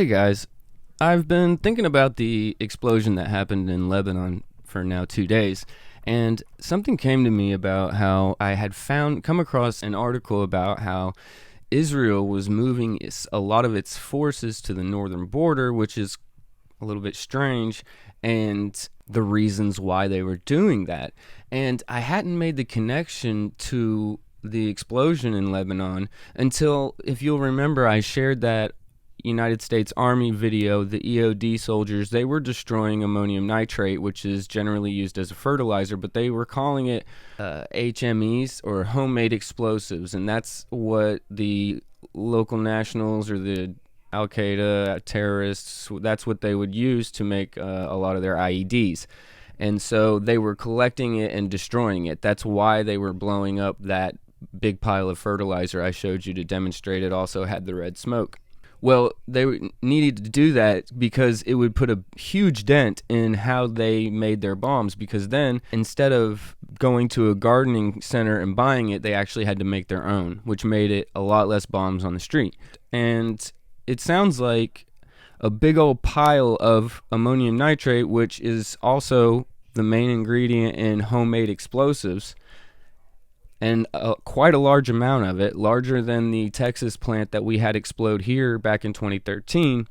Hey guys, I've been thinking about the explosion that happened in Lebanon for now 2 days, and something came to me about how I had come across an article about how Israel was moving a lot of its forces to the northern border, which is a little bit strange, and the reasons why they were doing that. And I hadn't made the connection to the explosion in Lebanon until, if you'll remember, I shared that United States Army video. The EOD soldiers, they were destroying ammonium nitrate, which is generally used as a fertilizer, but they were calling it HMEs, or homemade explosives, and that's what the local nationals or the Al-Qaeda terrorists, that's what they would use to make a lot of their IEDs. And so they were collecting it and destroying it. That's why they were blowing up that big pile of fertilizer I showed you to demonstrate it also had the red smoke. Well, they needed to do that because it would put a huge dent in how they made their bombs, because then instead of going to a gardening center and buying it, they actually had to make their own, which made it a lot less bombs on the street. And it sounds like a big old pile of ammonium nitrate, which is also the main ingredient in homemade explosives, and quite a large amount of it, larger than the Texas plant that we had explode here back in 2013,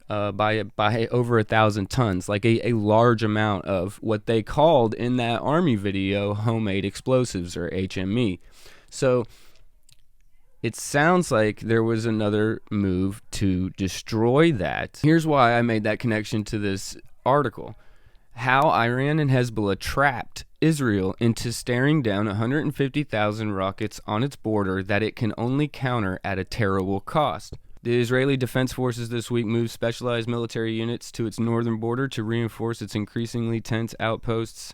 by over 1,000 tons, like a large amount of what they called in that Army video homemade explosives, or HME. So it sounds like there was another move to destroy that. Here's why I made that connection to this article. How Iran and Hezbollah trapped Israel into staring down 150,000 rockets on its border that it can only counter at a terrible cost. The Israeli Defense Forces this week moved specialized military units to its northern border to reinforce its increasingly tense outposts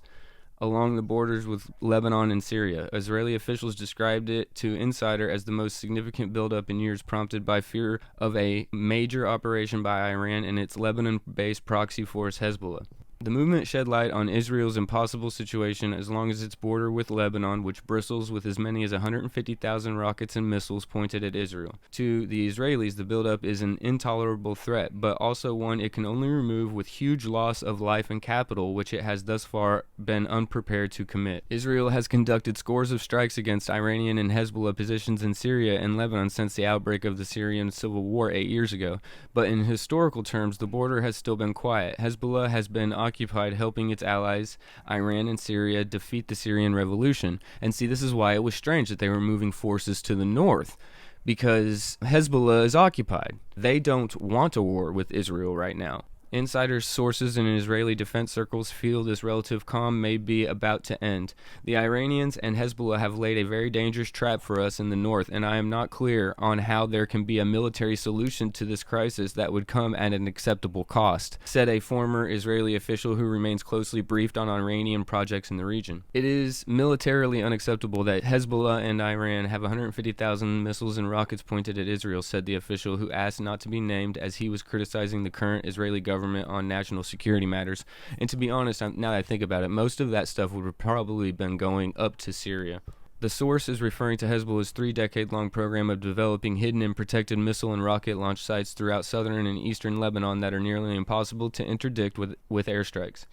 along the borders with Lebanon and Syria. Israeli officials described it to Insider as the most significant buildup in years, prompted by fear of a major operation by Iran and its Lebanon-based proxy force Hezbollah. The movement shed light on Israel's impossible situation as long as its border with Lebanon, which bristles with as many as 150,000 rockets and missiles pointed at Israel. To the Israelis, the buildup is an intolerable threat, but also one it can only remove with huge loss of life and capital, which it has thus far been unprepared to commit. Israel has conducted scores of strikes against Iranian and Hezbollah positions in Syria and Lebanon since the outbreak of the Syrian civil war 8 years ago, but in historical terms, the border has still been quiet. Hezbollah has been occupied helping its allies, Iran and Syria, defeat the Syrian revolution. And see, this is why it was strange that they were moving forces to the north, because Hezbollah is occupied. They don't want a war with Israel right now. Insider sources in Israeli defense circles feel this relative calm may be about to end. The Iranians and Hezbollah have laid a very dangerous trap for us in the north, and I am not clear on how there can be a military solution to this crisis that would come at an acceptable cost, said a former Israeli official who remains closely briefed on Iranian projects in the region. It is militarily unacceptable that Hezbollah and Iran have 150,000 missiles and rockets pointed at Israel, said the official, who asked not to be named as he was criticizing the current Israeli government on national security matters. And to be honest, now that I think about it, most of that stuff would have probably been going up to Syria. The source is referring to Hezbollah's 3-decade-long program of developing hidden and protected missile and rocket launch sites throughout southern and eastern Lebanon that are nearly impossible to interdict with airstrikes.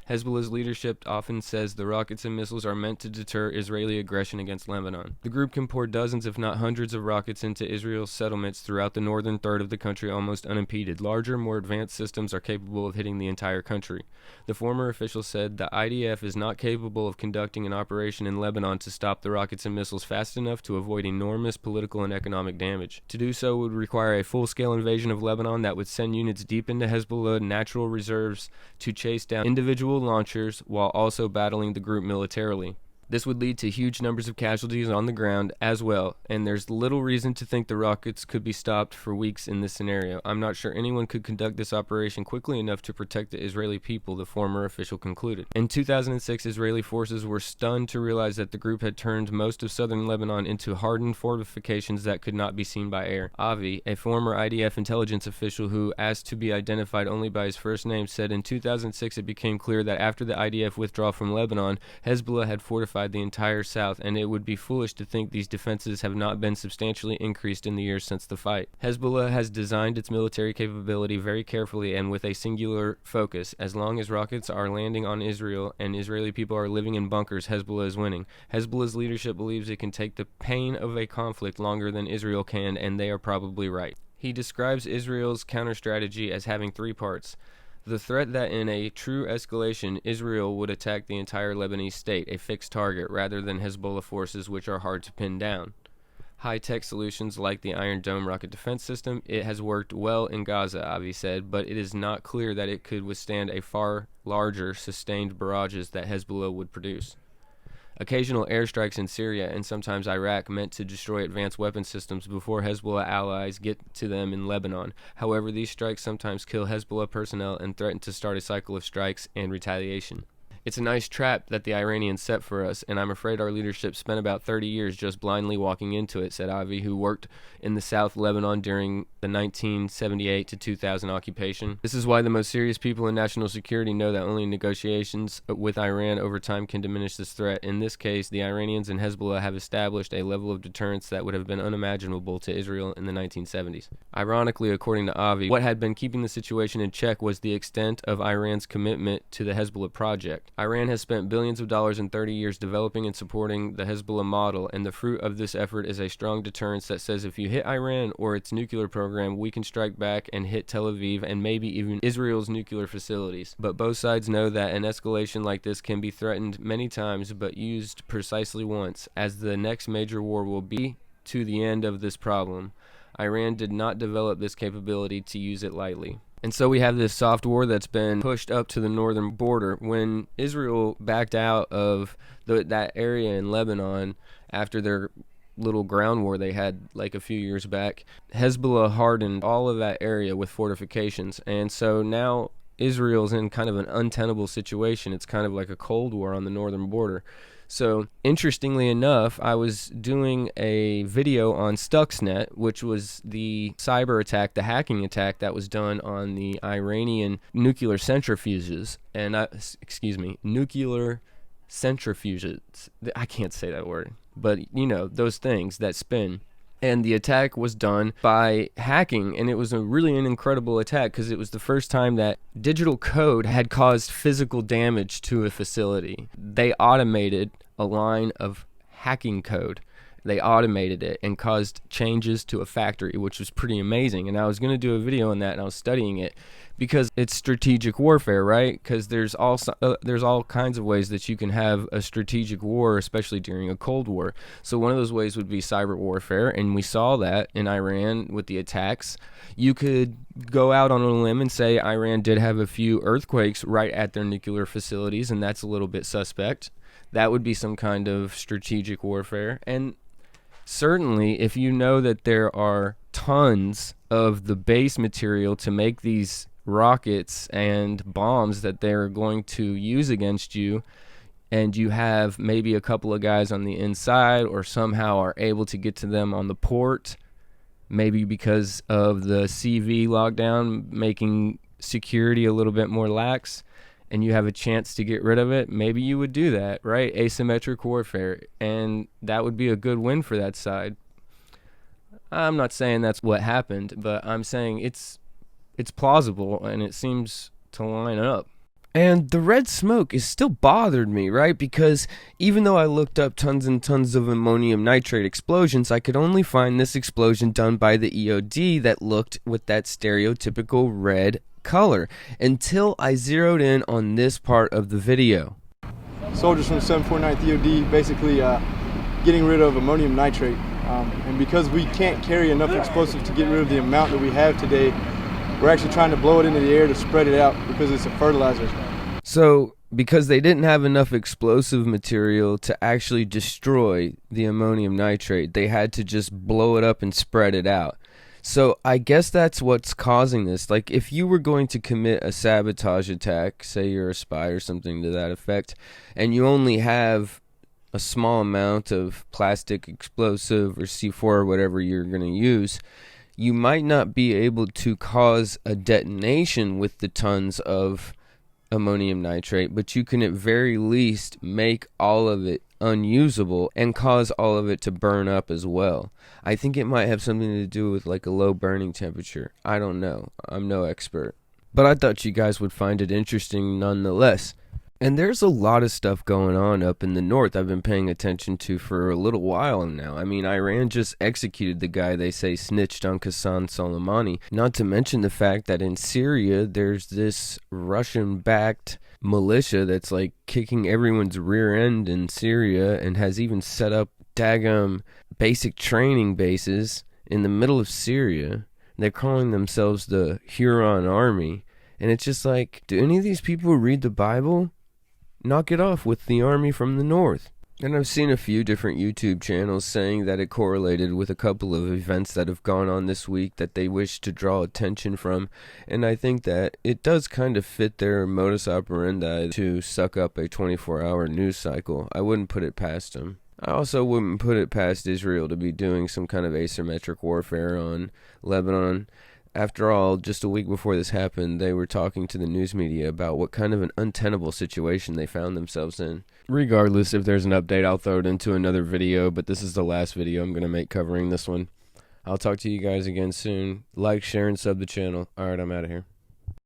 Hezbollah's leadership often says the rockets and missiles are meant to deter Israeli aggression against Lebanon. The group can pour dozens, if not hundreds, of rockets into Israel's settlements throughout the northern third of the country almost unimpeded. Larger, more advanced systems are capable of hitting the entire country. The former official said the IDF is not capable of conducting an operation in Lebanon to stop the rockets and missiles fast enough to avoid enormous political and economic damage. To do so would require a full-scale invasion of Lebanon that would send units deep into Hezbollah natural reserves to chase down individual launchers while also battling the group militarily. This would lead to huge numbers of casualties on the ground as well, and there's little reason to think the rockets could be stopped for weeks in this scenario. I'm not sure anyone could conduct this operation quickly enough to protect the Israeli people, the former official concluded. In 2006, Israeli forces were stunned to realize that the group had turned most of southern Lebanon into hardened fortifications that could not be seen by air. Avi, a former IDF intelligence official who asked to be identified only by his first name, said in 2006 it became clear that after the IDF withdrawal from Lebanon, Hezbollah had fortified fortified the entire south, and it would be foolish to think these defenses have not been substantially increased in the years since the fight. Hezbollah has designed its military capability very carefully and with a singular focus. As long as rockets are landing on Israel and Israeli people are living in bunkers, Hezbollah is winning. Hezbollah's leadership believes it can take the pain of a conflict longer than Israel can, and they are probably right. He describes Israel's counter-strategy as having three parts. The threat that in a true escalation, Israel would attack the entire Lebanese state, a fixed target, rather than Hezbollah forces which are hard to pin down. High-tech solutions like the Iron Dome rocket defense system, it has worked well in Gaza, Avi said, but it is not clear that it could withstand a far larger, sustained barrages that Hezbollah would produce. Occasional airstrikes in Syria and sometimes Iraq meant to destroy advanced weapon systems before Hezbollah allies get to them in Lebanon. However, these strikes sometimes kill Hezbollah personnel and threaten to start a cycle of strikes and retaliation. It's a nice trap that the Iranians set for us, and I'm afraid our leadership spent about 30 years just blindly walking into it, said Avi, who worked in the South Lebanon during the 1978 to 2000 occupation. This is why the most serious people in national security know that only negotiations with Iran over time can diminish this threat. In this case, the Iranians and Hezbollah have established a level of deterrence that would have been unimaginable to Israel in the 1970s. Ironically, according to Avi, what had been keeping the situation in check was the extent of Iran's commitment to the Hezbollah project. Iran has spent billions of dollars in 30 years developing and supporting the Hezbollah model, and the fruit of this effort is a strong deterrence that says if you hit Iran or its nuclear program, we can strike back and hit Tel Aviv and maybe even Israel's nuclear facilities. But both sides know that an escalation like this can be threatened many times but used precisely once, as the next major war will be to the end of this problem. Iran did not develop this capability to use it lightly. And so we have this soft war that's been pushed up to the northern border. When Israel backed out of that area in Lebanon after their little ground war they had like a few years back, Hezbollah hardened all of that area with fortifications. And so now Israel's in kind of an untenable situation. It's kind of like a Cold War on the northern border. So, interestingly enough, I was doing a video on Stuxnet, which was the cyber attack, the hacking attack that was done on the Iranian nuclear centrifuges. And, nuclear centrifuges. I can't say that word. But, you know, those things that spin. And the attack was done by hacking, and it was an incredible attack because it was the first time that digital code had caused physical damage to a facility. They automated a line of hacking code. They automated it and caused changes to a factory, which was pretty amazing. And I was going to do a video on that, and I was studying it because it's strategic warfare, right? Because there's all kinds of ways that you can have a strategic war, especially during a Cold War. So one of those ways would be cyber warfare, and we saw that in Iran with the attacks. You could go out on a limb and say Iran did have a few earthquakes right at their nuclear facilities, and that's a little bit suspect. That would be some kind of strategic warfare. And certainly, if you know that there are tons of the base material to make these rockets and bombs that they're going to use against you, and you have maybe a couple of guys on the inside or somehow are able to get to them on the port, maybe because of the CV lockdown making security a little bit more lax, and you have a chance to get rid of it, maybe you would do that, right? Asymmetric warfare, and that would be a good win for that side. I'm not saying that's what happened, but I'm saying it's plausible, and it seems to line up. And the red smoke is still bothered me, right? Because even though I looked up tons and tons of ammonium nitrate explosions, I could only find this explosion done by the EOD that looked with that stereotypical red color until I zeroed in on this part of the video. Soldiers from 749th EOD basically getting rid of ammonium nitrate. And because we can't carry enough explosive to get rid of the amount that we have today, we're actually trying to blow it into the air to spread it out because it's a fertilizer. So, because they didn't have enough explosive material to actually destroy the ammonium nitrate, they had to just blow it up and spread it out. So, I guess that's what's causing this. Like, if you were going to commit a sabotage attack, say you're a spy or something to that effect, and you only have a small amount of plastic explosive or C4 or whatever you're going to use, you might not be able to cause a detonation with the tons of ammonium nitrate, but you can at very least make all of it unusable and cause all of it to burn up as well. I think it might have something to do with like a low burning temperature. I don't know. I'm no expert. But I thought you guys would find it interesting nonetheless. And there's a lot of stuff going on up in the north I've been paying attention to for a little while now. I mean, Iran just executed the guy they say snitched on Qasem Soleimani. Not to mention the fact that in Syria, there's this Russian-backed militia that's like kicking everyone's rear end in Syria and has even set up daggum basic training bases in the middle of Syria. They're calling themselves the Huran Army. And it's just like, do any of these people read the Bible? Knock it off with the army from the north. And I've seen a few different YouTube channels saying that it correlated with a couple of events that have gone on this week that they wish to draw attention from. And I think that it does kind of fit their modus operandi to suck up a 24-hour news cycle. I wouldn't put it past them. I also wouldn't put it past Israel to be doing some kind of asymmetric warfare on Lebanon. After all, just a week before this happened, they were talking to the news media about what kind of an untenable situation they found themselves in. Regardless, if there's an update, I'll throw it into another video, but this is the last video I'm going to make covering this one. I'll talk to you guys again soon. Like, share, and sub the channel. Alright, I'm out of here.